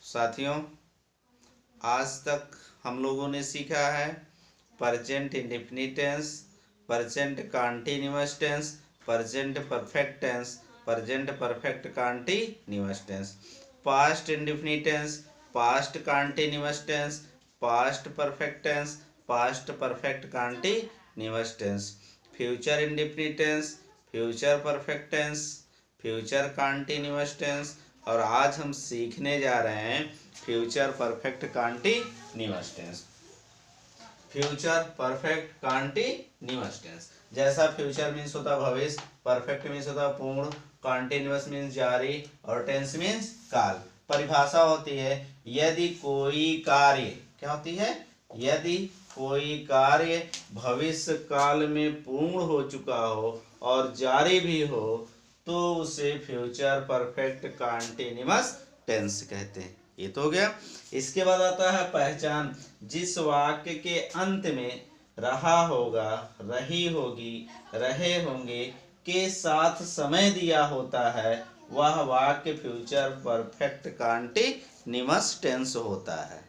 साथियों, आज तक हम लोगों ने सीखा है present indefinite tense, present continuous tense, present perfect tense, present perfect continuous tense, past indefinite tense, past continuous tense, past perfect tense, past perfect continuous tense, future indefinite tense, future perfect tense, future continuous tense, और आज हम सीखने जा रहे हैं future perfect continuous tense. Future perfect continuous tense, जैसा future means होता है भविष्य, परफेक्ट मीन्स होता है पूर्ण, कंटीन्यूअस मीन्स जारी, और टेंस मीन्स काल। परिभाषा होती है यदि कोई कार्य, क्या होती है, यदि कोई कार्य भविष्य काल में पूर्ण हो चुका हो और जारी भी हो तो उसे फ्यूचर परफेक्ट कंटीन्यूअस टेंस कहते हैं। ये तो हो गया। इसके बाद आता है पहचान। जिस वाक्य के अंत में रहा होगा, रही होगी, रहे होंगे के साथ समय दिया होता है वह वाक्य फ्यूचर परफेक्ट कंटीन्यूअस टेंस होता है।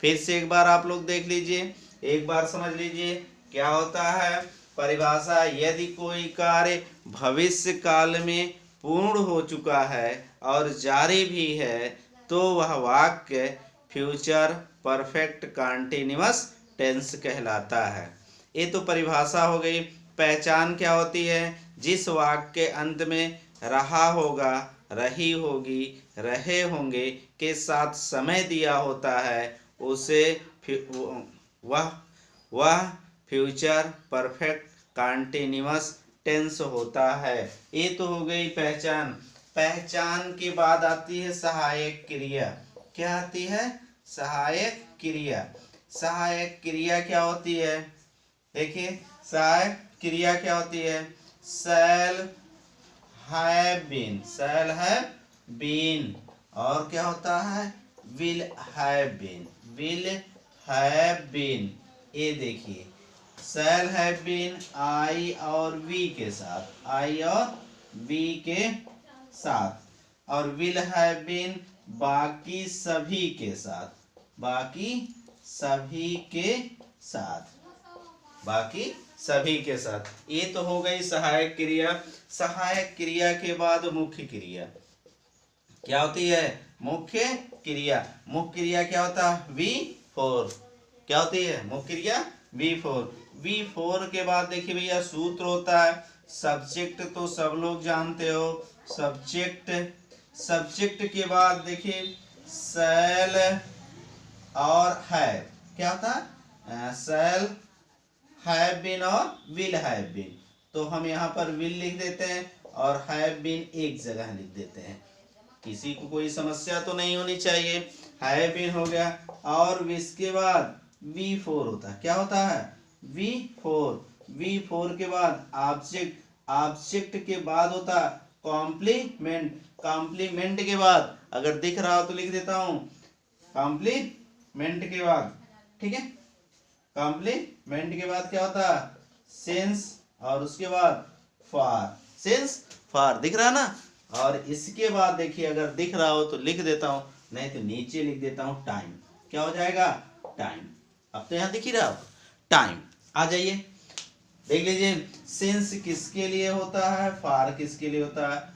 फिर से एक बार आप लोग देख लीजिए, एक बार समझ लीजिए क्या होता है परिभाषा। यदि कोई कार्य भविष्य काल में पूर्ण हो चुका है और जारी भी है तो वह वाक्य फ्यूचर परफेक्ट कंटीन्यूअस टेंस कहलाता है। ये तो परिभाषा हो गई। पहचान क्या होती है, जिस वाक्य के अंत में रहा होगा, रही होगी, रहे होंगे के साथ समय दिया होता है उसे वह फ्यूचर परफेक्ट कंटीन्यूअस टेंस होता है। ये तो हो गई पहचान। पहचान के बाद आती है सहायक क्रिया। क्या आती है, सहायक क्रिया। सहायक क्रिया क्या होती है, देखिए सहायक क्रिया क्या होती है। Shall have been, shall have been, और क्या होता है will have been, will have been. ये देखिए शैल हैव बीन आई और वी के साथ, आई और वी के साथ, और विल हैव बीन बाकी सभी के साथ, बाकी सभी के साथ, बाकी सभी के साथ। ये तो हो गई सहायक क्रिया। सहायक क्रिया के बाद मुख्य क्रिया क्या होती है, मुख्य क्रिया। मुख्य क्रिया क्या होता है, V4। क्या होती है मुख्य क्रिया, V4। V4 के बाद देखिए भैया सूत्र होता है। सब्जेक्ट तो सब लोग जानते हो, सब्जेक्ट। सब्जेक्ट के बाद देखिए शैल और हैव, क्या होता है शैल हैव बीन और विल हैव बीन। तो हम यहाँ पर विल लिख देते हैं और हैव बीन एक जगह लिख देते हैं, किसी को कोई समस्या तो नहीं होनी चाहिए। हैव बीन हो गया, और इसके बाद V4 होता है। क्या होता है V4। V4 के बाद ऑब्जेक्ट। ऑब्जेक्ट के बाद होता है कॉम्प्लीमेंट। कॉम्प्लीमेंट के बाद अगर दिख रहा हो तो लिख देता हूं कॉम्प्लीमेंट के बाद, ठीक है। कॉम्प्लीमेंट के बाद क्या होता है सिंस, और उसके बाद फॉर, सिंस फॉर, दिख रहा ना। और इसके बाद देखिए अगर दिख रहा हो तो लिख देता हूं, नहीं तो नीचे लिख देता हूं टाइम। क्या हो जाएगा टाइम। अब तो यहां दिख ही रहा हो टाइम। आ जाइए देख लीजिए सिंस किसके लिए होता है, फॉर किसके लिए होता है।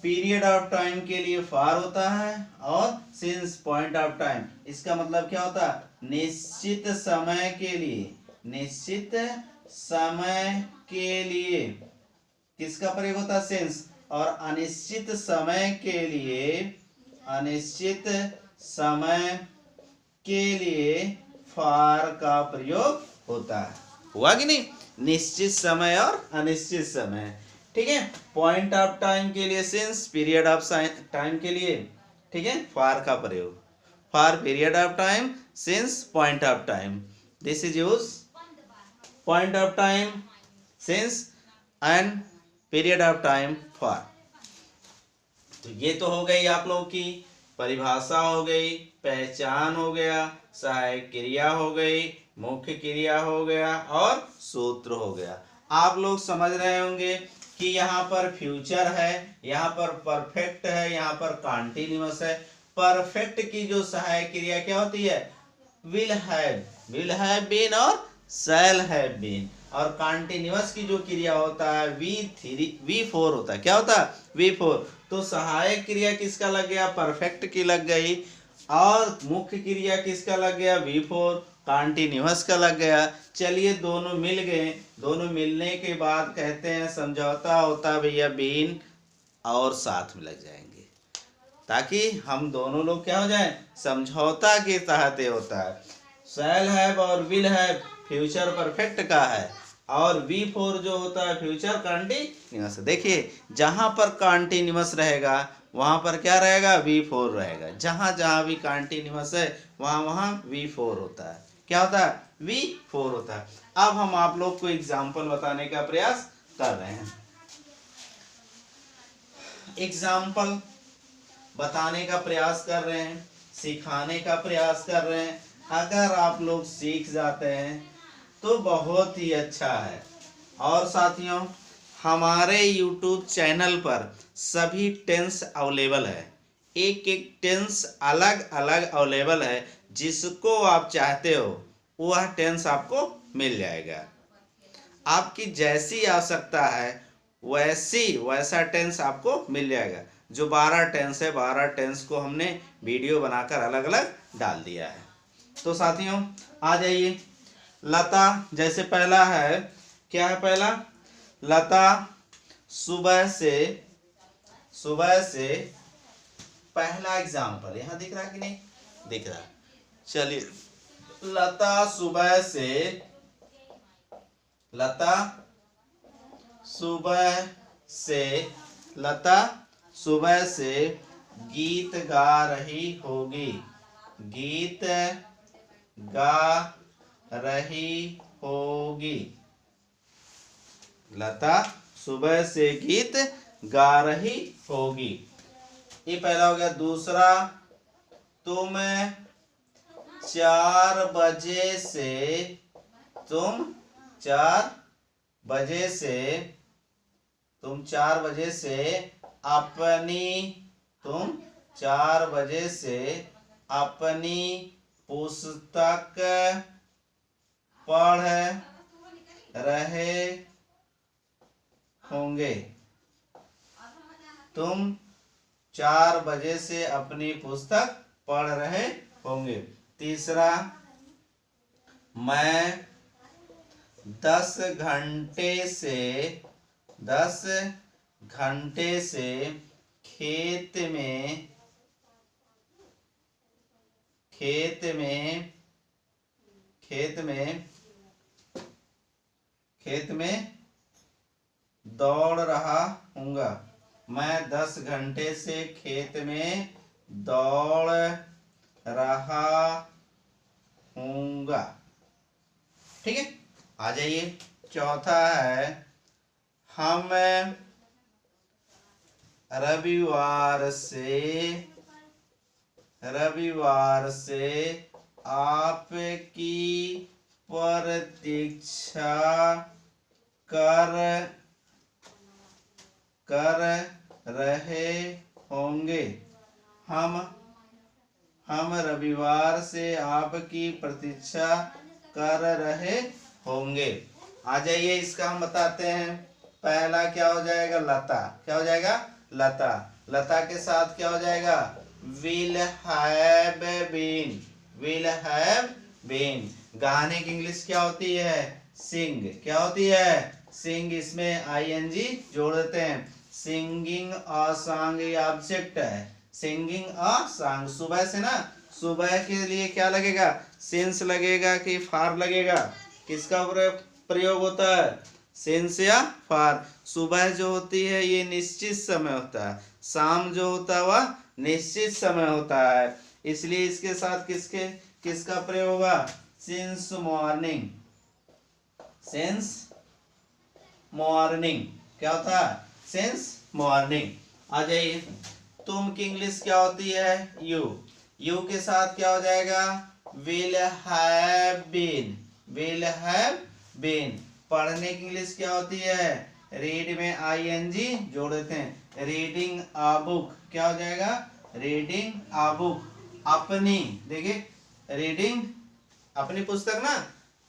पीरियड ऑफ टाइम के लिए फॉर होता है, और सिंस पॉइंट ऑफ टाइम, इसका मतलब क्या होता है निश्चित समय के लिए। निश्चित समय के लिए किसका प्रयोग होता है सिंस, और अनिश्चित समय के लिए, अनिश्चित समय के लिए फॉर का प्रयोग होता है। हुआ कि नहीं, निश्चित समय और अनिश्चित समय, ठीक है। पॉइंट ऑफ टाइम के लिए सिंस, पीरियड ऑफ टाइम के लिए, ठीक है, फॉर का प्रयोग। For period of time, since point of time, this is use point of time, since and period of time for. तो ये तो हो गई आप लोगों की परिभाषा, हो गई पहचान, हो गया सहायक क्रिया, हो गई मुख्य क्रिया, हो गया और सूत्र हो गया। आप लोग समझ रहे होंगे कि यहाँ पर फ्यूचर है, यहाँ पर परफेक्ट है, यहाँ पर कंटीन्यूअस है। परफेक्ट की जो सहायक क्रिया क्या होती है, विल हैव बीन और शैल हैव बीन। और कॉन्टिन्यूअस की जो क्रिया होता है V4 होता है, क्या होता है, V4। तो सहायक क्रिया किसका लग गया, परफेक्ट की लग गई, और मुख्य क्रिया किसका लग गया, V4, कॉन्टिन्यूअस का लग गया। चलिए दोनों मिल गए, दोनों मिलने के बाद कहते हैं समझौता होता है भैया बीन और साथ में लग जाएंगे, ताकि हम दोनों लोग क्या हो जाए, समझौता के तहत ये होता है। शैल हैव और विल हैव फ्यूचर परफेक्ट का है, और V4 जो होता है फ्यूचर कॉन्टिन्यूअस। देखिए जहां पर कॉन्टिन्यूअस रहेगा वहां पर क्या रहेगा, V4 रहेगा। जहां जहां भी कॉन्टिन्यूअस है वहां वहां V4 होता है। क्या होता है, V4 होता है। अब हम आप लोग को एग्जाम्पल बताने का प्रयास कर रहे हैं। एग्जाम्पल बताने का प्रयास कर रहे हैं, सिखाने का प्रयास कर रहे हैं। अगर आप लोग सीख जाते हैं तो बहुत ही अच्छा है। और साथियों हमारे YouTube चैनल पर सभी टेंस अवेलेबल है, एक एक टेंस अलग अलग अवेलेबल है। जिसको आप चाहते हो वह टेंस आपको मिल जाएगा। आपकी जैसी आवश्यकता है वैसा टेंस आपको मिल जाएगा। जो 12 टेंस है, 12 टेंस को हमने वीडियो बनाकर अलग अलग डाल दिया है। तो साथियों आ जाइए। लता जैसे पहला है, क्या है पहला, लता सुबह से पहला एग्जाम्पल यहाँ दिख रहा कि नहीं दिख रहा, चलिए लता सुबह से गीत गा रही होगी, गीत गा रही होगी। लता सुबह से गीत गा रही होगी, ये पहला हो गया। दूसरा, तुम 4 बजे अपनी पुस्तक पढ़ रहे होंगे। तुम 4 बजे से अपनी पुस्तक पढ़ रहे होंगे। तीसरा, मैं 10 घंटे से खेत में दौड़ रहा हूँगा। मैं 10 घंटे से खेत में दौड़ रहा हूँगा। ठीक है, आ जाइए। चौथा है, हम रविवार से आपकी प्रतीक्षा कर रहे होंगे। हम रविवार से आपकी प्रतीक्षा कर रहे होंगे। आ जाइए, इसका हम बताते हैं। पहला क्या हो जाएगा, लता। क्या हो जाएगा, लता। लता के साथ क्या हो जाएगा, विल हैव बीन। गाने की इंग्लिश क्या होती है, सिंग। क्या होती है, सिंग। इसमें ING जोड़ देते हैं। सिंगिंग अ सॉन्ग ये ऑब्जेक्ट है, सिंगिंग अ सॉन्ग। सुबह से ना, सुबह के लिए क्या लगेगा, सिंस लगेगा कि फार लगेगा, किसका प्रयोग होता है, सिंस या फार। सुबह जो होती है ये निश्चित समय होता है, शाम जो होता है वह निश्चित समय होता है। इसलिए इसके साथ किसका प्रयोग होगा, सिंस मॉर्निंग। क्या होता है, सिंस मॉर्निंग। आ जाइए, तुम की इंग्लिश क्या होती है, यू के साथ क्या हो जाएगा, विल हैव बीन। पढ़ने की इंग्लिश क्या होती है, रीड में ING जोड़ देते हैं, रीडिंग अ बुक। क्या हो जाएगा, रीडिंग अ बुक, अपनी, देखिए रीडिंग अपनी पुस्तक ना,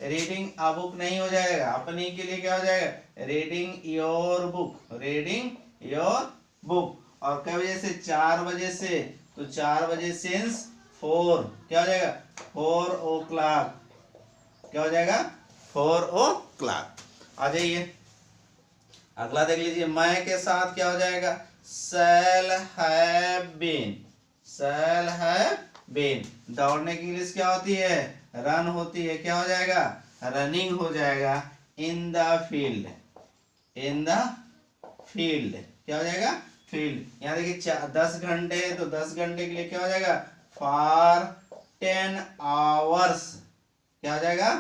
रीडिंग अ बुक नहीं हो जाएगा, अपनी के लिए क्या हो जाएगा, reading your book, reading your book. और कै बजे से, 4 बजे से, तो 4 बजे सिंस 4 क्या हो जाएगा, 4 ओ क्लॉक, क्या हो जाएगा, 4 ओ क्लॉक। आ जाइए अगला देख लीजिए, मैं के साथ क्या हो जाएगा, shall have been, shall have been. दौड़ने की इंग्लिश क्या होती है, रन होती है, क्या हो जाएगा, रनिंग हो जाएगा। इन the field, in the field क्या हो जाएगा, फील्ड। यहाँ देखिए 10 घंटे, तो 10 घंटे के लिए क्या हो जाएगा, फॉर 10 आवर्स, क्या हो जाएगा,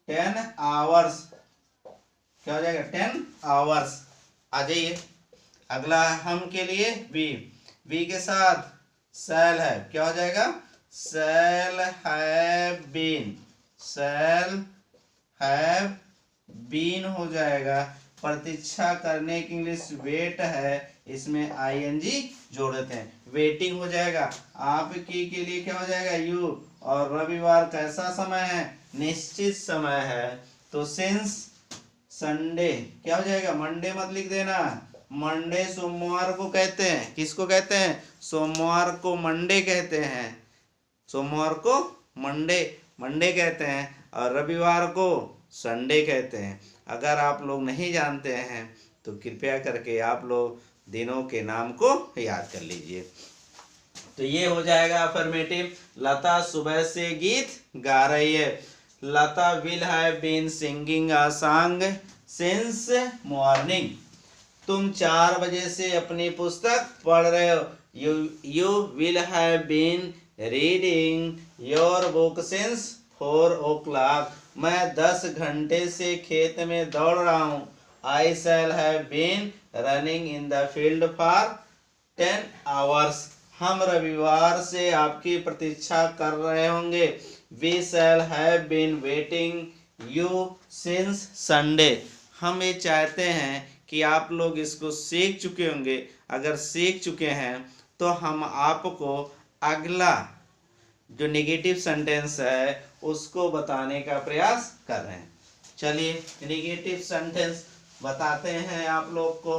10 आवर्स, क्या हो जाएगा, 10 आवर्स। आ जाइए अगला हम के लिए वी, वी के साथ शैल है, क्या हो जाएगा, shall have been, shall have been हो जाएगा। प्रतीक्षा करने की इंग्लिश वेट है, इसमें आईएनजी जोड़ देते हैं, वेटिंग हो जाएगा। आपकी के लिए क्या हो जाएगा, यू। और रविवार कैसा समय है, निश्चित समय है, तो सिंस संडे क्या हो जाएगा, मंडे मत लिख देना, मंडे सोमवार को कहते हैं, किसको कहते हैं, सोमवार को मंडे कहते हैं, सोमवार को मंडे, मंडे कहते हैं, और रविवार को संडे कहते हैं। अगर आप लोग नहीं जानते हैं तो कृपया करके आप लोग दिनों के नाम को याद कर लीजिए। तो ये हो जाएगा अफर्मेटिव। लता सुबह से गीत गा रही है, Lata will have been singing a song since morning. तुम 4 बजे से अपनी पुस्तक पढ़ रहे हो, you will have been reading your book since 4 o'clock. मैं 10 घंटे से खेत में दौड़ रहा हूँ, I shall have been running in the field for 10 hours. हम रविवार से आपकी प्रतीक्षा कर रहे होंगे, we shall have been waiting you since Sunday. हम ये चाहते हैं कि आप लोग इसको सीख चुके होंगे। अगर सीख चुके हैं तो हम आपको अगला जो नेगेटिव सेंटेंस है उसको बताने का प्रयास कर रहे हैं। चलिए नेगेटिव सेंटेंस बताते हैं आप लोग को।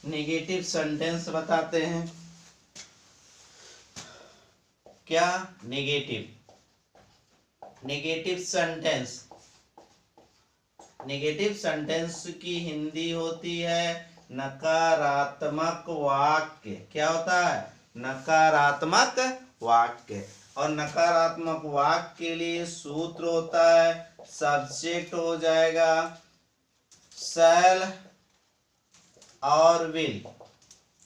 नेगेटिव सेंटेंस बताते हैं। क्या negative, negative sentence, negative sentence की हिंदी होती है नकारात्मक वाक्य। क्या होता है, नकारात्मक वाक्य। और नकारात्मक वाक्य के लिए सूत्र होता है, सब्जेक्ट हो जाएगा शैल और विल,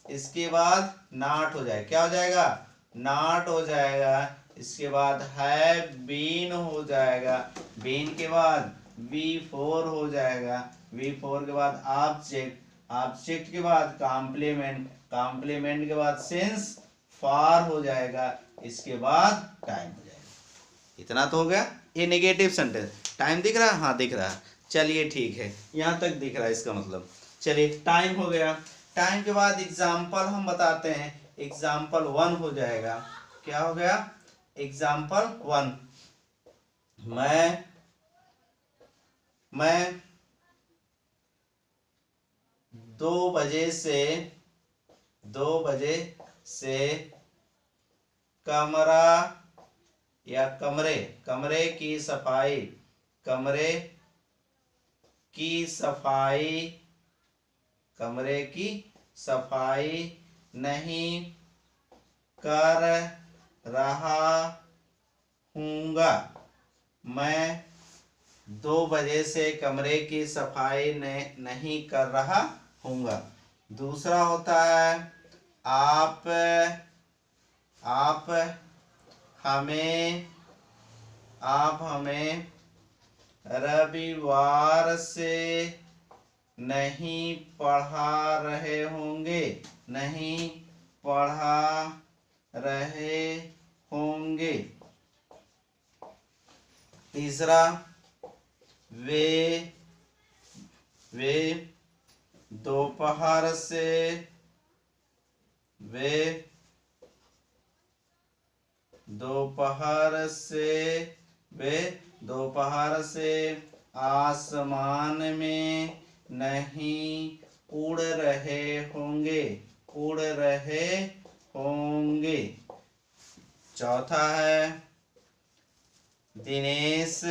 इसके बाद नॉट हो जाएगा, क्या हो जाएगा, नॉट हो जाएगा। इसके बाद हैव बीन हो जाएगा, बीन के बाद V4 हो जाएगा, V4 के बाद ऑब्जेक्ट, ऑब्जेक्ट के बाद कॉम्प्लीमेंट, कॉम्प्लीमेंट के बाद सिंस, फॉर हो जाएगा, इसके बाद टाइम हो जाएगा। इतना तो हो गया ये नेगेटिव सेंटेंस। टाइम दिख रहा है, हाँ दिख रहा है, चलिए ठीक है, यहाँ तक दिख रहा है इसका मतलब। चलिए टाइम हो गया। टाइम के बाद एग्जाम्पल हम बताते हैं, एग्जाम्पल 1 हो जाएगा। क्या हो गया, एग्जाम्पल 1, मैं 2 बजे से कमरा या कमरे की सफाई, कमरे की सफाई नहीं कर रहा हूँगा। मैं 2 बजे से कमरे की सफाई नहीं कर रहा हूँगा। दूसरा होता है आप हमें रविवार से नहीं पढ़ा रहे होंगे, नहीं पढ़ा रहे होंगे। तीसरा वे दोपहर से वे दोपहर से आसमान में नहीं उड़ रहे होंगे। चौथा है दिनेश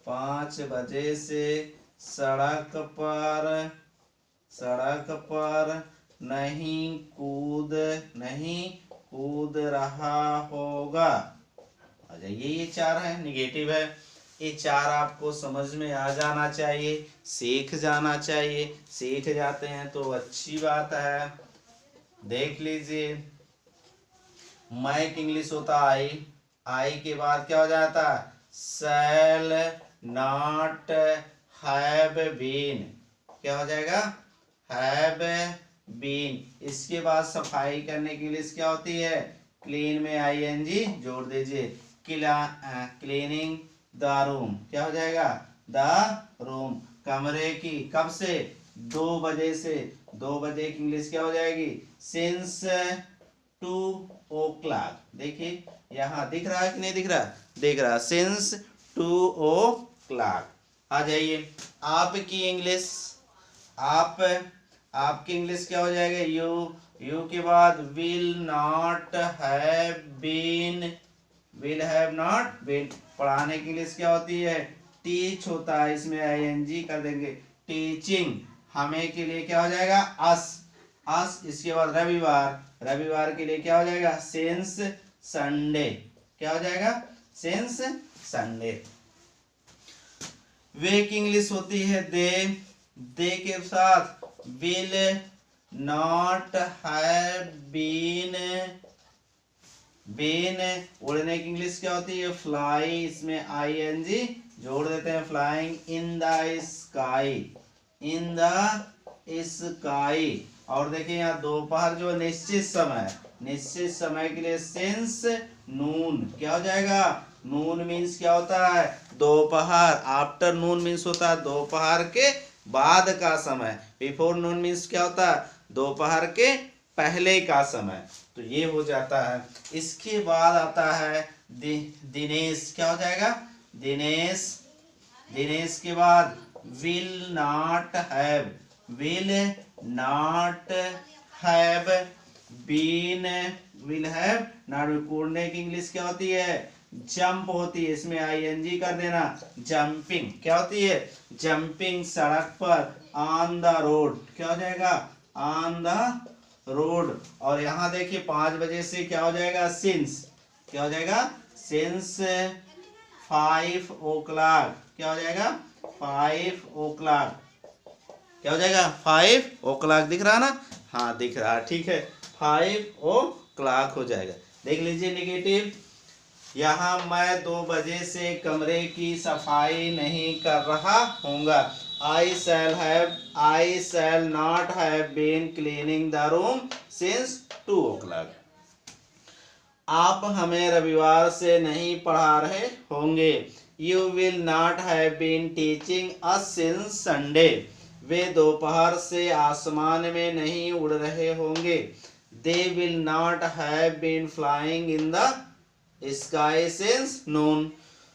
5 बजे से सड़क पर नहीं कूद रहा होगा। अच्छा, ये 4 है, निगेटिव है। ये 4 आपको समझ में आ जाना चाहिए, सीख जाना चाहिए। सीख जाते हैं तो अच्छी बात है। देख लीजिए, मैक इंग्लिश होता आई के बाद क्या हो जाता? Shall not have been. क्या हो जाएगा? Have been. इसके बाद सफाई करने की लिस्ट क्या होती है? क्लीन में आईएनजी जोड़ दीजिए। Cleaning the room. क्या हो जाएगा? The room. कमरे की कब से? 2 बजे से। 2 बजे की इंग्लिश क्या हो जाएगी? Since 2 o'clock। देखिए यहाँ दिख रहा है कि नहीं दिख रहा? दिख रहा। Since 2 o'clock। आ जाइए आपकी इंग्लिश। आपकी इंग्लिश क्या हो जाएगा? यू के बाद will not have been. Will have not been. पढ़ाने की इंग्लिश क्या होती है? टीच होता है, इसमें आईएनजी कर देंगे। टीचिंग। हमें के लिए क्या हो जाएगा? अस। इसके बाद रविवार के लिए क्या हो जाएगा? Since Sunday. क्या हो जाएगा? Since Sunday. वे की इंग्लिश होती है दे के साथ विल नॉट हैव बीन। उड़ने की इंग्लिश क्या होती है? फ्लाई। इसमें आईएनजी जोड़ देते हैं। Flying in the sky. और देखिए यहाँ दोपहर जो निश्चित समय के लिए सिंस नून। क्या हो जाएगा? नून मीन्स क्या होता है? दोपहर। आफ्टर नून मीन्स होता है दोपहर के बाद का समय। बिफोर नून मीन्स क्या होता है? दोपहर के पहले का समय। तो ये हो जाता है। इसके बाद आता है दिनेश। क्या हो जाएगा? दिनेश के बाद विल नॉट हैव बीन। उड़ने की इंग्लिश क्या होती है? जंप होती है, इसमें आईएनजी कर देना। जंपिंग। क्या होती है? जंपिंग। सड़क पर ऑन द रोड। क्या हो जाएगा? On the road. और यहाँ देखिए 5 बजे से क्या हो जाएगा? सिंस। क्या हो जाएगा? Since 5 o'clock। क्या हो जाएगा? 5 o'clock। क्या हो जाएगा? 5 o'clock। दिख रहा ना? हाँ दिख रहा। ठीक है, 5 o'clock हो जाएगा। देख लीजिए निगेटिव। यहाँ मैं 2 बजे से कमरे की सफाई नहीं कर रहा होऊंगा। I shall not have been cleaning the room since 2 o'clock। आप हमें रविवार से नहीं पढ़ा रहे होंगे। You will not have been teaching us since Sunday। वे दोपहर से आसमान में नहीं उड़ रहे होंगे। They will not have been flying in the sky since noon।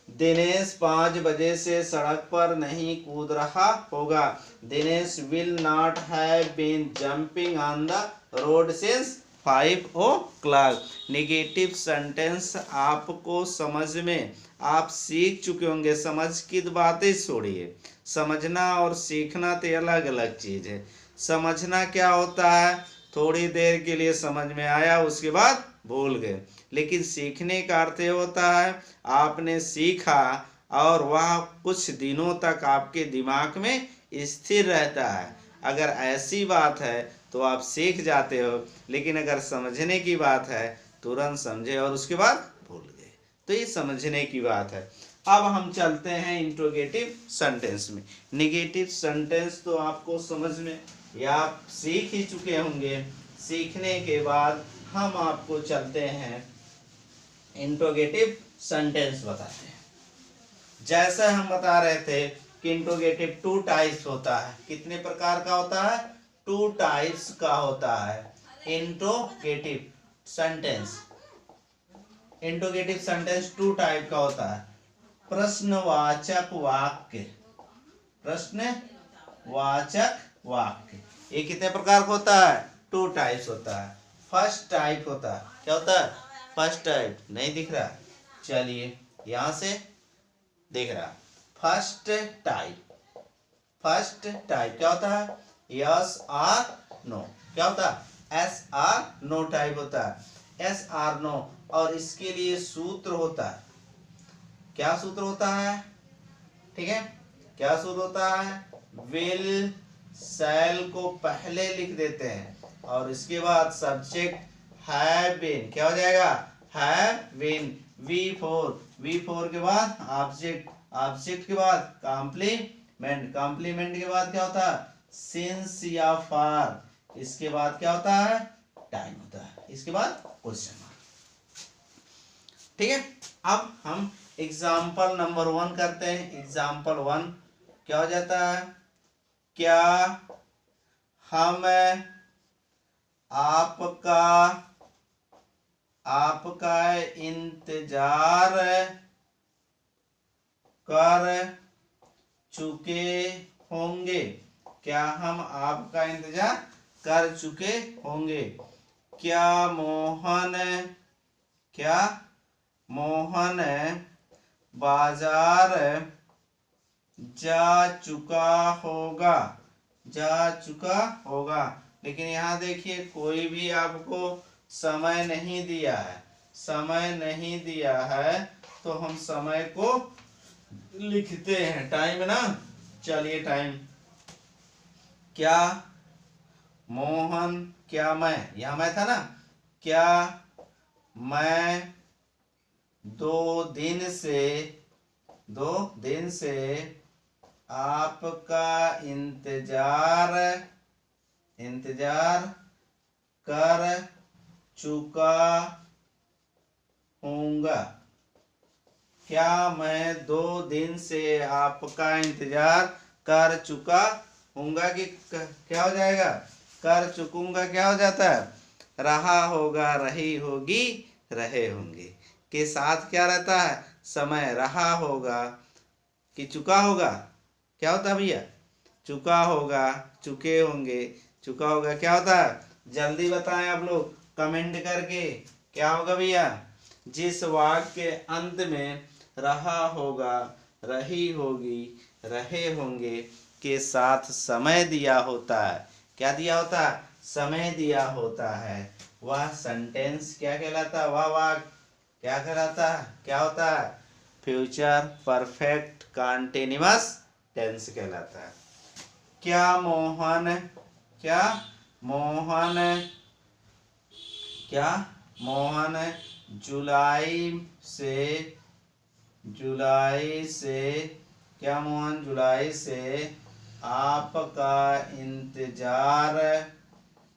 Dinesh 5 बजे से सड़क पर नहीं कूद रहा होगा। Dinesh will not have been jumping on the road since 5 o'clock। Negative sentence आपको समझ में आप सीख चुके होंगे। समझ की बातें छोड़िए, समझना और सीखना तो अलग अलग चीज है। समझना क्या होता है? थोड़ी देर के लिए समझ में आया, उसके बाद भूल गए। लेकिन सीखने का अर्थ होता है आपने सीखा और वह कुछ दिनों तक आपके दिमाग में स्थिर रहता है। अगर ऐसी बात है तो आप सीख जाते हो, लेकिन अगर समझने की बात है तुरंत समझे और उसके बाद भूल गए। तो ये समझने की बात है। अब हम चलते हैं इंट्रोगेटिव सेंटेंस में। नेगेटिव सेंटेंस तो आपको समझ में या आप सीख ही चुके होंगे। सीखने के बाद हम आपको चलते हैं इंट्रोगेटिव सेंटेंस बताते हैं। जैसा हम बता रहे थे कि इंट्रोगेटिव 2 टाइप्स होता है। कितने प्रकार का होता है? 2 टाइप्स का होता है interrogative sentence. Interrogative sentence 2 type का होता है। प्रश्नवाचक वाक्य, प्रश्नवाचक वाक्य, ये कितने प्रकार का होता है? 2 टाइप्स होता है। फर्स्ट टाइप होता है, क्या होता है? फर्स्ट टाइप नहीं दिख रहा? चलिए यहां से दिख रहा। फर्स्ट टाइप, फर्स्ट टाइप क्या होता है? Yes or no. क्या होता है? एस आर नो टाइप होता है। Yes or no. और इसके लिए सूत्र होता है। क्या सूत्र होता है? ठीक है, क्या सूत्र होता है? विल शैल को पहले लिख देते हैं और इसके बाद सब्जेक्ट हैव बीन, क्या हो जाएगा? Have been. वी फोर के बाद ऑब्जेक्ट, ऑब्जेक्ट के बाद कॉम्प्लीमेंट, कॉम्प्लीमेंट के बाद क्या होता है? सिंस या फॉर, इसके बाद क्या होता है? टाइम होता है, इसके बाद क्वेश्चन मार्क। ठीक है, अब हम एग्जाम्पल नंबर 1 करते हैं। एग्जाम्पल 1 क्या हो जाता है? क्या हम आपका इंतजार कर चुके होंगे। क्या हम आपका इंतजार कर चुके होंगे। क्या मोहन बाजार जा चुका होगा, जा चुका होगा। लेकिन यहाँ देखिए कोई भी आपको समय नहीं दिया है, समय नहीं दिया है तो हम समय को लिखते हैं टाइम ना। चलिए टाइम, क्या मोहन, क्या मैं, यहाँ मैं था ना, क्या मैं 2 दिन से आपका इंतजार कर चुका हूँगा। क्या मैं 2 दिन से आपका इंतजार कर चुका हूँगा कि क्या हो जाएगा? कर चुकूंगा क्या हो जाता है? रहा होगा, रही होगी, रहे होंगे के साथ क्या रहता है? समय। रहा होगा कि चुका होगा, क्या होता है भैया? चुका होगा, चुके होंगे, चुका होगा क्या होता है? जल्दी बताएं आप लोग कमेंट करके, क्या होगा भैया? जिस वाक्य के अंत में रहा होगा, रही होगी, रहे होंगे के साथ समय दिया होता है, क्या दिया होता है? समय दिया होता है, वह सेंटेंस क्या कहलाता है? वह वाक्य क्या कहलाता है? क्या होता है? फ्यूचर परफेक्ट कॉन्टिन्यूअस टेंस कहलाता है। क्या मोहन जुलाई से आपका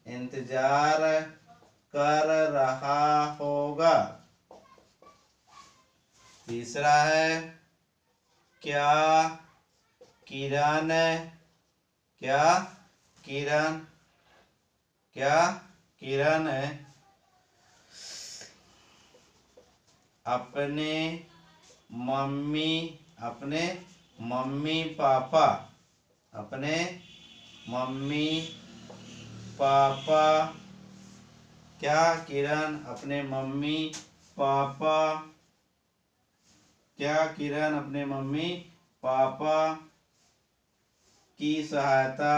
इंतजार कर रहा होगा। तीसरा है क्या किरण अपने मम्मी पापा क्या किरण अपने मम्मी पापा की सहायता,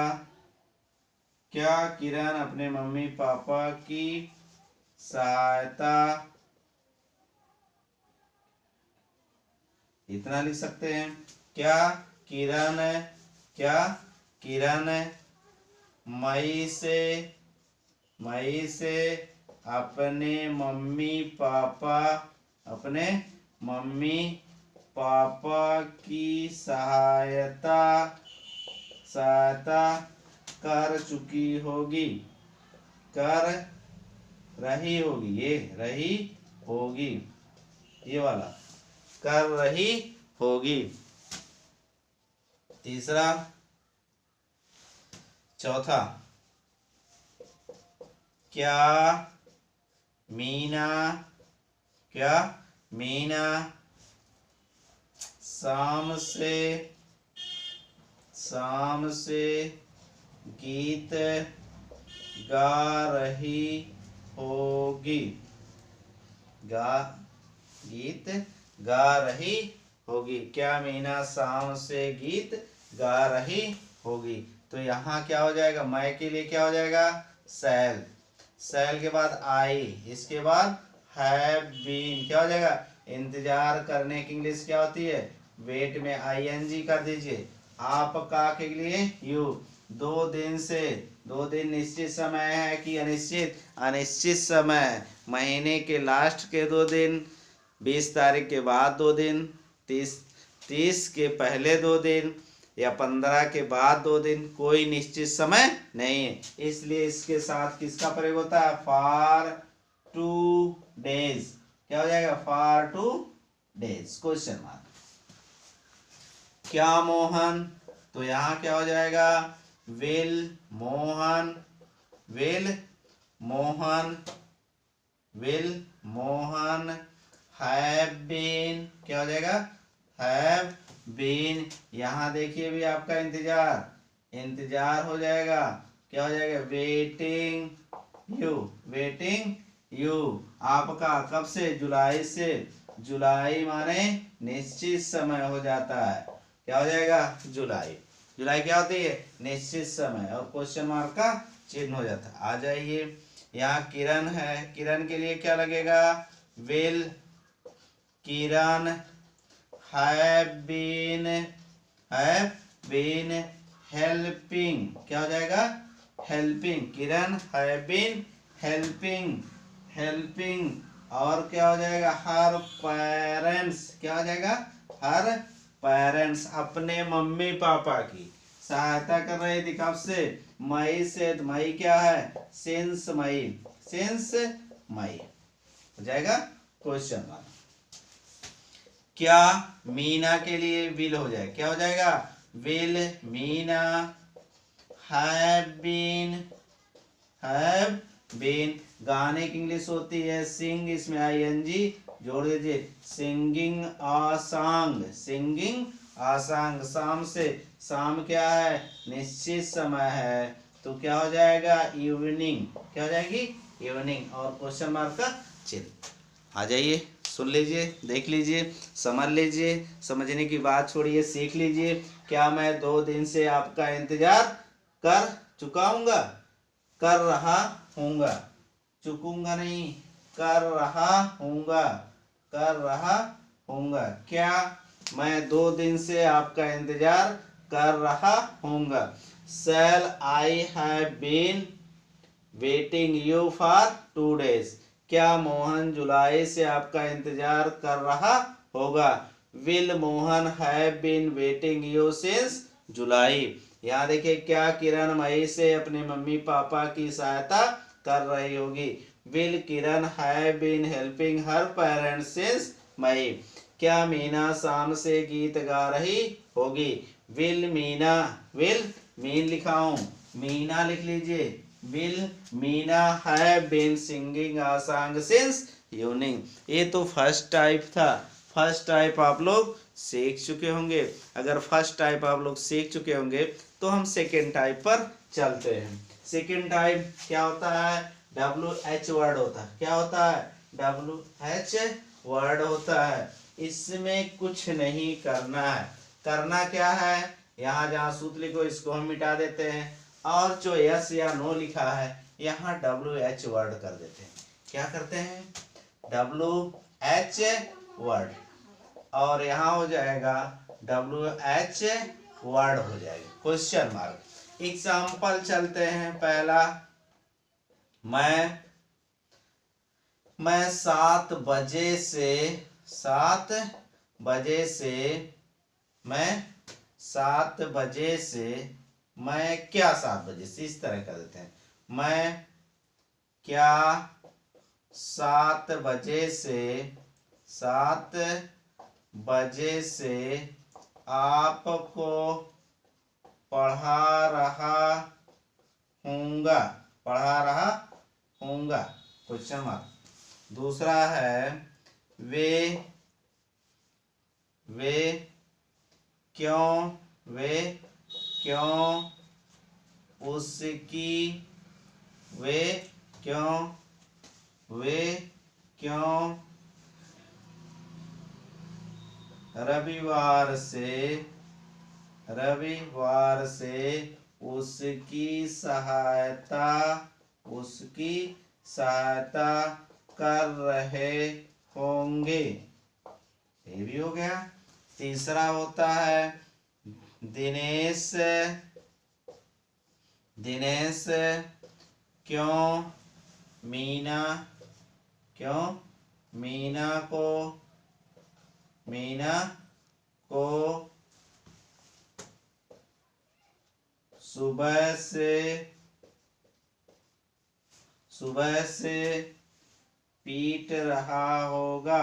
क्या किरण अपने मम्मी पापा की सहायता, इतना लिख सकते हैं। क्या किरण मई से अपने मम्मी पापा की सहायता कर चुकी होगी। रही होगी, ये रही होगी, ये वाला कर रही होगी। तीसरा, चौथा, क्या मीना, क्या मीना शाम से गीत गा रही होगी, गीत गा रही होगी। क्या मीना शाम से गीत गा रही होगी। तो यहाँ क्या हो जाएगा, मैं के लिए क्या हो जाएगा, शैल, शैल के बाद आई, इसके बाद हैव बीन, क्या हो जाएगा, इंतजार करने की इंग्लिश क्या होती है, वेट में आईएनजी कर दीजिए। आपका के लिए यू, 2 दिन से, 2 दिन निश्चित समय है कि अनिश्चित, अनिश्चित समय, महीने के लास्ट के 2 दिन, 20 तारीख के बाद 2 दिन, 30 के पहले 2 दिन, या 15 के बाद 2 दिन, कोई निश्चित समय नहीं है। इसलिए इसके साथ किसका प्रयोग होता है, फॉर 2 days, क्या हो जाएगा, फॉर 2 days, क्वेश्चन मार्क। क्या मोहन, तो यहाँ क्या हो जाएगा, will Mohan, will Mohan, will Mohan have been, क्या हो जाएगा, हैव बीन। यहाँ देखिए भी आपका इंतजार, इंतजार हो जाएगा, क्या हो जाएगा, वेटिंग यू, वेटिंग यू। आपका कब से, जुलाई से, जुलाई माने निश्चित समय हो जाता है, क्या हो जाएगा, जुलाई, जुलाई क्या होती है, निश्चित समय, और क्वेश्चन मार्क का चिन्ह हो जाता है। आ जाइए, यहाँ किरण है, किरण के लिए क्या लगेगा, will Kiran have been helping, क्या हो जाएगा, helping, Kiran have been helping, helping. और क्या हो जाएगा, हर पेरेंट्स, क्या हो जाएगा, हर पेरेंट्स, अपने मम्मी पापा की सहायता कर रहे थे, कब से, मई से, मई क्या है, सिंस मई, सिंस मई, हो जाएगा क्वेश्चन मार्क। क्या मीना के लिए विल हो जाए, क्या हो जाएगा, विल मीना हैव बीन, गाने की इंग्लिश होती है सिंग, इसमें आईएनजी जोड़ दीजिए, सिंगिंग आ सॉन्ग, सिंगिंग आ सॉन्ग। शाम से, शाम क्या है, निश्चित समय है, तो क्या हो जाएगा, इवनिंग, क्या हो जाएगी, इवनिंग, और क्वेश्चन मार्क का चिन्ह। आ जाइए, सुन लीजिए, देख लीजिए, समझ लीजिए, समझने की बात छोड़िए, सीख लीजिए। क्या मैं 2 दिन से आपका इंतजार कर चुकाऊंगा, कर रहा हूँगा, चुकूंगा नहीं, कर रहा हूँगा, कर रहा हूँगा। क्या मैं 2 दिन से आपका इंतजार कर रहा हूँगा, shall I have been waiting you for 2 days। क्या मोहन जुलाई से आपका इंतजार कर रहा होगा, will Mohan have been waiting you since July. यहाँ देखिए, क्या किरण मई से अपने मम्मी पापा की सहायता कर रही होगी, will Kiran have been helping her parents since May. क्या मीना शाम से गीत गा रही होगी, विल मीना, विल मीन लिखा हूं, मीना लिख लीजिए, will Meena have been singing a song since evening. ये तो फर्स्ट टाइप था, फर्स्ट टाइप आप लोग सीख चुके होंगे। अगर फर्स्ट टाइप आप लोग सीख चुके होंगे तो हम सेकेंड टाइप पर चलते हैं। सेकेंड टाइप क्या होता है, WH वर्ड होता है, क्या होता है, WH वर्ड होता है। इसमें कुछ नहीं करना है, करना क्या है, यहाँ जहाँ सूत्र लिखो इसको हम मिटा देते हैं, और जो यस या नो लिखा है यहाँ WH वर्ड कर देते हैं। क्या करते हैं, WH वर्ड, और यहाँ हो जाएगा WH वर्ड हो जाएगा, क्वेश्चन मार्क। एग्जाम्पल चलते हैं। पहला, मैं 7 बजे से, 7 बजे से, मैं 7 बजे से, मैं क्या 7 बजे से, इस तरह कर देते हैं, मैं क्या 7 बजे से आपको पढ़ा रहा हूँगा क्वेश्चन मार्क। दूसरा है वे क्यों रविवार से उसकी सहायता कर रहे होंगे। ये भी हो गया। तीसरा होता है दिनेश क्यों मीना को सुबह से पीट रहा होगा।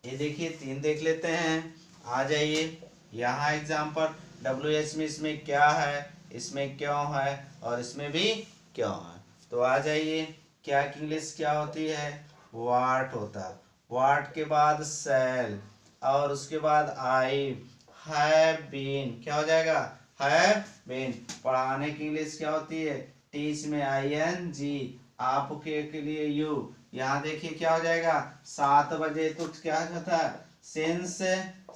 ये देखिए 3 देख लेते हैं। आ जाइए यहाँ एग्जाम्पल WH में इसमें क्या है, इसमें क्यों है और इसमें भी क्यों है। तो आ जाइए क्या की इंग्लिश क्या होती है, व्हाट होता है। व्हाट के बाद शैल और उसके बाद आई हैव बीन क्या हो जाएगा, हैव बीन। पढ़ाने की इंग्लिश क्या होती है, टीच में ING, आपके के लिए यू। यहाँ देखिए क्या हो जाएगा 7 बजे तो क्या होता है सिंस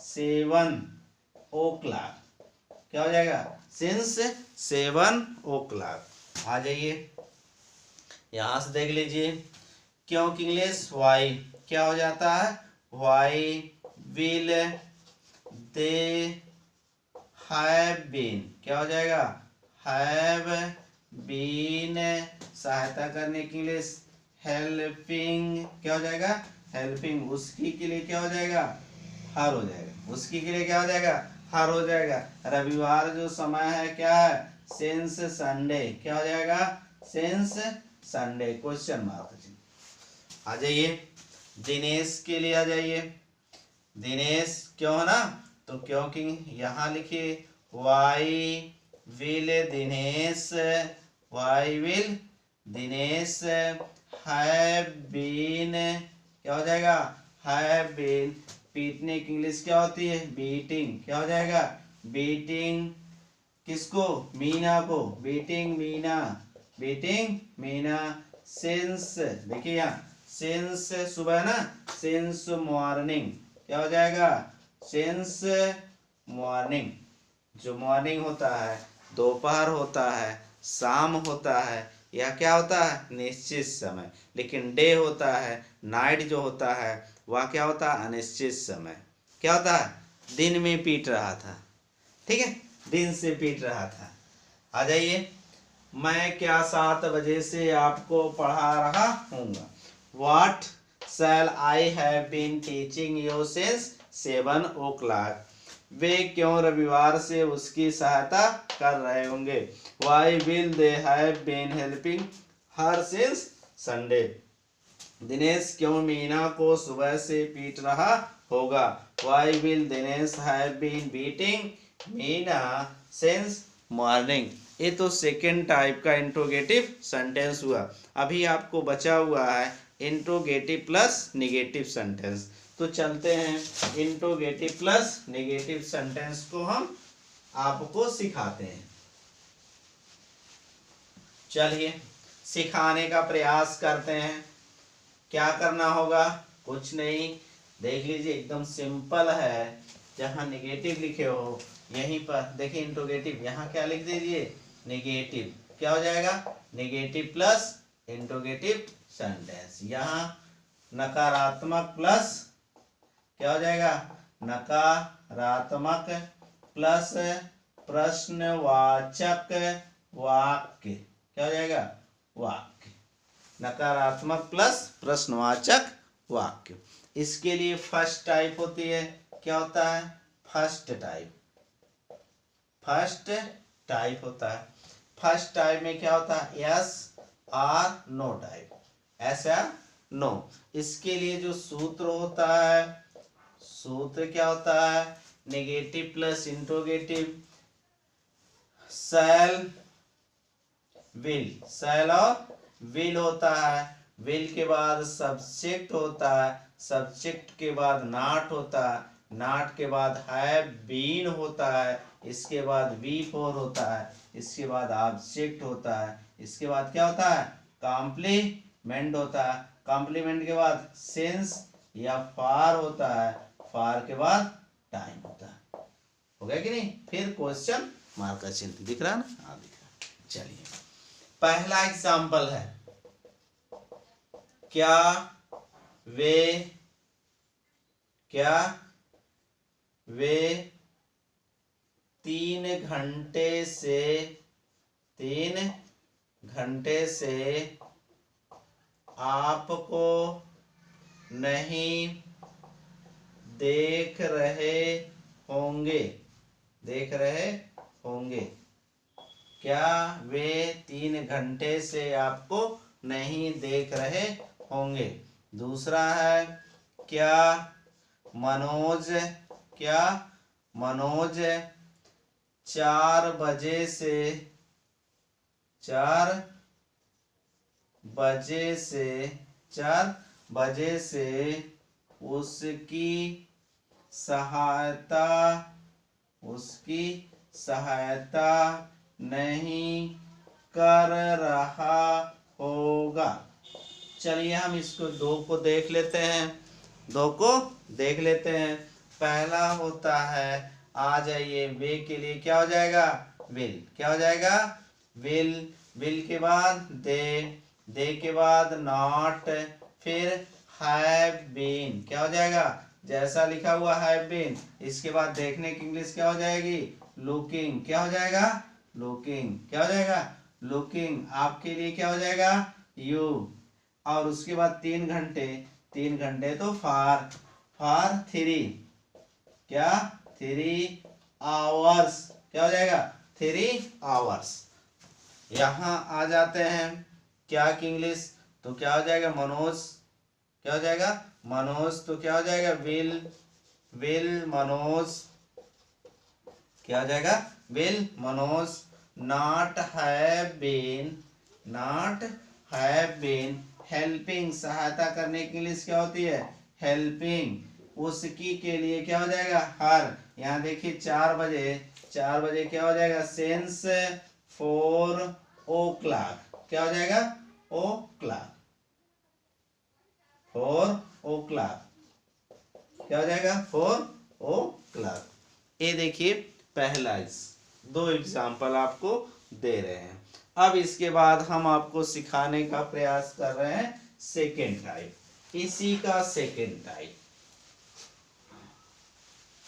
7 o'clock क्या हो जाएगा सिंस 7 o'clock। आ जाइए यहाँ से देख लीजिए क्यों की इंग्लिश वाई क्या हो जाता है, why will they have been क्या हो जाएगा, हैव बीन। सहायता करने के लिए हेल्पिंग क्या हो जाएगा, हेल्पिंग। उसकी के लिए क्या हो जाएगा, हर हो जाएगा। उसकी के लिए क्या हो जाएगा, हर हो जाएगा। रविवार जो समय है क्या है, सिंस संडे क्या हो जाएगा, सिंस संडे क्वेश्चन मार्क। आ जाइए दिनेश के लिए आ जाइए। दिनेश क्यों है ना, तो क्योंकि यहाँ लिखिए why will Dinesh have been क्या हो जाएगा, हैव बीन। पीटने की इंग्लिश क्या होती है, बीटिंग क्या हो जाएगा, बीटिंग। किसको, मीना को, बीटिंग मीना। सिंस देखिए यहाँ सिंस सुबह ना, सिंस मॉर्निंग क्या हो जाएगा, सिंस मॉर्निंग। जो मॉर्निंग होता है, दोपहर होता है, शाम होता है, यह क्या होता है निश्चित समय। लेकिन डे होता है, नाइट जो होता है वह क्या होता है अनिश्चित समय। क्या होता है, दिन में पीट रहा था, ठीक है, दिन से पीट रहा था। आ जाइए मैं क्या 7 बजे से आपको पढ़ा रहा हूँगा। What shall I have been teaching you since 7 o'clock? वे क्यों रविवार से उसकी सहायता कर रहे होंगे। Why will they have been helping her since Sunday? Dinesh क्यों मीना को सुबह से पीट रहा होगा। Why will Dinesh have been beating Meena since morning? ये तो सेकेंड टाइप का इंट्रोगेटिव सेंटेंस हुआ। अभी आपको बचा हुआ है इंट्रोगेटिव प्लस निगेटिव सेंटेंस। तो चलते हैं इंट्रोगेटिव प्लस निगेटिव सेंटेंस को हम आपको सिखाते हैं। चलिए सिखाने का प्रयास करते हैं। क्या करना होगा, कुछ नहीं, देख लीजिए एकदम सिंपल है। जहाँ निगेटिव लिखे हो यहीं पर देखिए इंट्रोगेटिव, यहाँ क्या लिख दीजिए निगेटिव। क्या हो जाएगा निगेटिव प्लस इंट्रोगेटिव सेंटेंस। यहाँ नकारात्मक प्लस क्या हो जाएगा नकारात्मक प्लस प्रश्नवाचक वाक्य क्या हो जाएगा वाक्य। नकारात्मक प्लस प्रश्नवाचक वाक्य। इसके लिए फर्स्ट टाइप होती है, क्या होता है फर्स्ट टाइप होता है। फर्स्ट टाइप में क्या होता है, यस और नो टाइप, ऐसा नो। इसके लिए जो सूत्र होता है, सूत्र क्या होता है, negative plus interrogative, shall will, shall और विल होता है। विल के बाद सब्जेक्ट होता है, सब्जेक्ट के बाद नॉट होता है, नॉट के बाद हैव बीन होता है, इसके बाद वी फोर होता है, इसके बाद ऑब्जेक्ट होता है, इसके बाद क्या होता है, कॉम्प्लीमेंट होता है, कॉम्प्लीमेंट के बाद सिंस या फार होता है, फार के बाद टाइम होता है। हो गया कि नहीं। फिर क्वेश्चन मार्क का चिन्ह दिख रहा है ना, हाँ दिख रहा है। चलिए पहला एग्जाम्पल है, क्या वे 3 घंटे से आपको नहीं देख रहे होंगे, क्या वे 3 घंटे से आपको नहीं देख रहे होंगे। दूसरा है, क्या मनोज 4 बजे से उसकी सहायता नहीं कर रहा होगा। चलिए हम इसको दो को देख लेते हैं। पहला होता है, आ जाइए, वे के लिए क्या हो जाएगा, विल, क्या हो जाएगा, विल के बाद दे के बाद नॉट, फिर हैव बीन, क्या हो जाएगा, जैसा लिखा हुआ हैव बीन, इसके बाद देखने की इंग्लिश क्या हो जाएगी, लुकिंग, क्या हो जाएगा, लुकिंग, क्या हो जाएगा, लुकिंग। आपके लिए क्या हो जाएगा, यू, और उसके बाद 3 घंटे तो फार 3, क्या 3 आवर्स, क्या हो जाएगा, 3 आवर्स। यहाँ आ जाते हैं क्या की इंग्लिश, तो क्या हो जाएगा, मनोज, क्या हो जाएगा, मनोज, तो क्या हो जाएगा, विल मनोज, क्या हो जाएगा, will Manoj. Not have been helping, सहायता करने की इंग्लिश क्या होती है, हेल्पिंग। उसकी के लिए क्या हो जाएगा, हर। यहाँ देखिए 4 बजे क्या हो जाएगा, सिंस 4 o'clock, क्या हो जाएगा, फोर ओ क्लॉक, क्या हो जाएगा, 4 o'clock। ये देखिए पहला, 2 एग्जाम्पल आपको दे रहे हैं। अब इसके बाद हम आपको सिखाने का प्रयास कर रहे हैं सेकेंड टाइप। इसी का सेकेंड टाइप,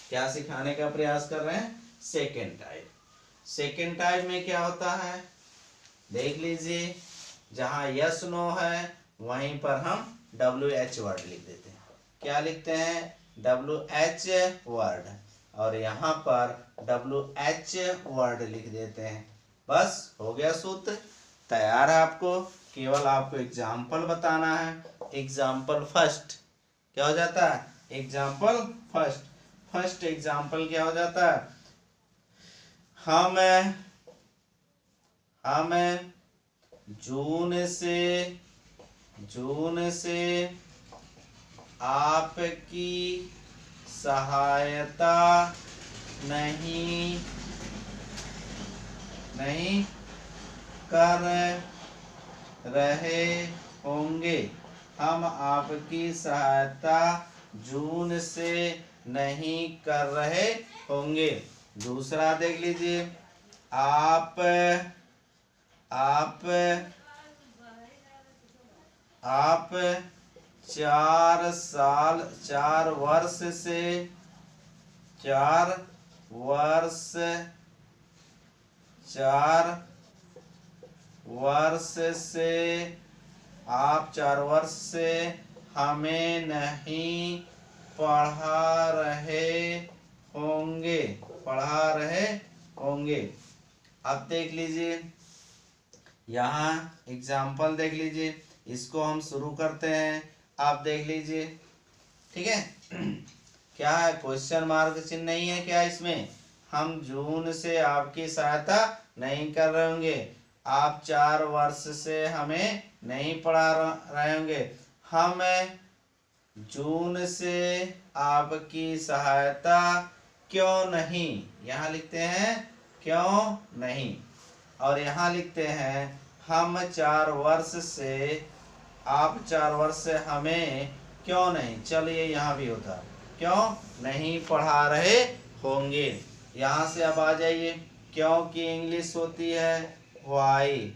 क्या सिखाने का प्रयास कर रहे हैं, सेकेंड टाइप। सेकेंड टाइप में क्या होता है, देख लीजिए, जहां यस नो है वहीं पर हम WH वर्ड लिख देते हैं। क्या लिखते हैं, WH वर्ड, और यहाँ पर WH वर्ड लिख देते हैं। बस हो गया, सूत्र तैयार है। आपको केवल आपको एग्जाम्पल बताना है। एग्जाम्पल फर्स्ट क्या हो जाता है, एग्जाम्पल फर्स्ट एग्जाम्पल क्या हो जाता है, हम जून से आपकी सहायता नहीं कर रहे होंगे। हम आपकी सहायता जून से नहीं कर रहे होंगे। दूसरा देख लीजिए, आप 4 वर्ष से हमें नहीं पढ़ा रहे होंगे। अब देख लीजिए, यहाँ एग्जाम्पल देख लीजिए, इसको हम शुरू करते हैं, आप देख लीजिए। ठीक है, क्या है, क्वेश्चन मार्क चिन्ह नहीं है क्या इसमें? हम जून से आपकी सहायता नहीं कर रहे होंगे, आप 4 वर्ष से हमें नहीं पढ़ा रहे होंगे, हम जून से आपकी सहायता क्यों नहीं, यहाँ लिखते हैं क्यों नहीं, और यहाँ लिखते हैं हम 4 वर्ष से, आप 4 वर्ष से हमें क्यों नहीं, चलिए यहाँ भी होता क्यों नहीं पढ़ा रहे होंगे। यहाँ से अब आ जाइए, क्यों की इंग्लिश होती है व्हाई,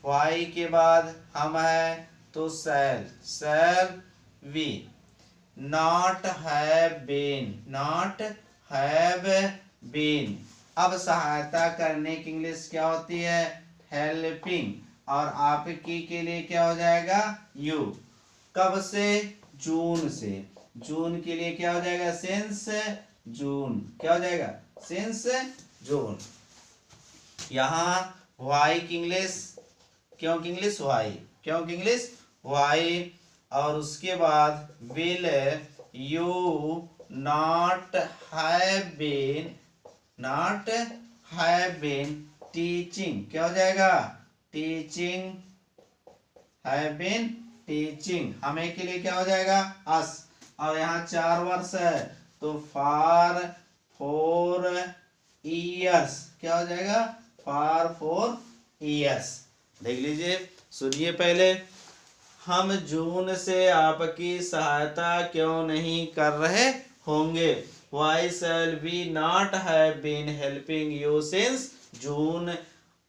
व्हाई के बाद हम है तो shall we, not have been, not have been. अब सहायता करने की इंग्लिश क्या होती है हेल्पिंग, और आपकी के लिए क्या हो जाएगा यू। कब से, जून से, जून के लिए क्या हो जाएगा सिंस जून, क्या हो जाएगा सिंस जून। यहाँ व्हाई की इंग्लिश, क्यों की इंग्लिश व्हाई, क्यों की इंग्लिश व्हाई, और उसके बाद will you not have been, not have been teaching, क्या हो जाएगा टीचिंग, हैव बीन टीचिंग, हमें के लिए क्या हो जाएगा अस, और यहाँ 4 वर्ष है तो फॉर 4 ईयर्स, क्या हो जाएगा फॉर 4 ईयर्स। देख लीजिए, सुनिए पहले, हम जून से आपकी सहायता क्यों नहीं कर रहे होंगे, why shall we not have been helping you since June,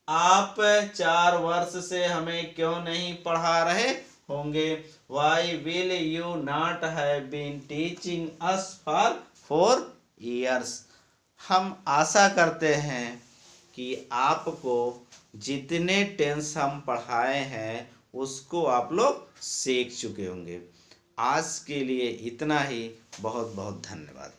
आप 4 वर्ष से हमें क्यों नहीं पढ़ा रहे होंगे, why will you not have been teaching us for 4 years. हम आशा करते हैं कि आपको जितने टेंस हम पढ़ाए हैं उसको आप लोग सीख चुके होंगे। आज के लिए इतना ही, बहुत बहुत धन्यवाद।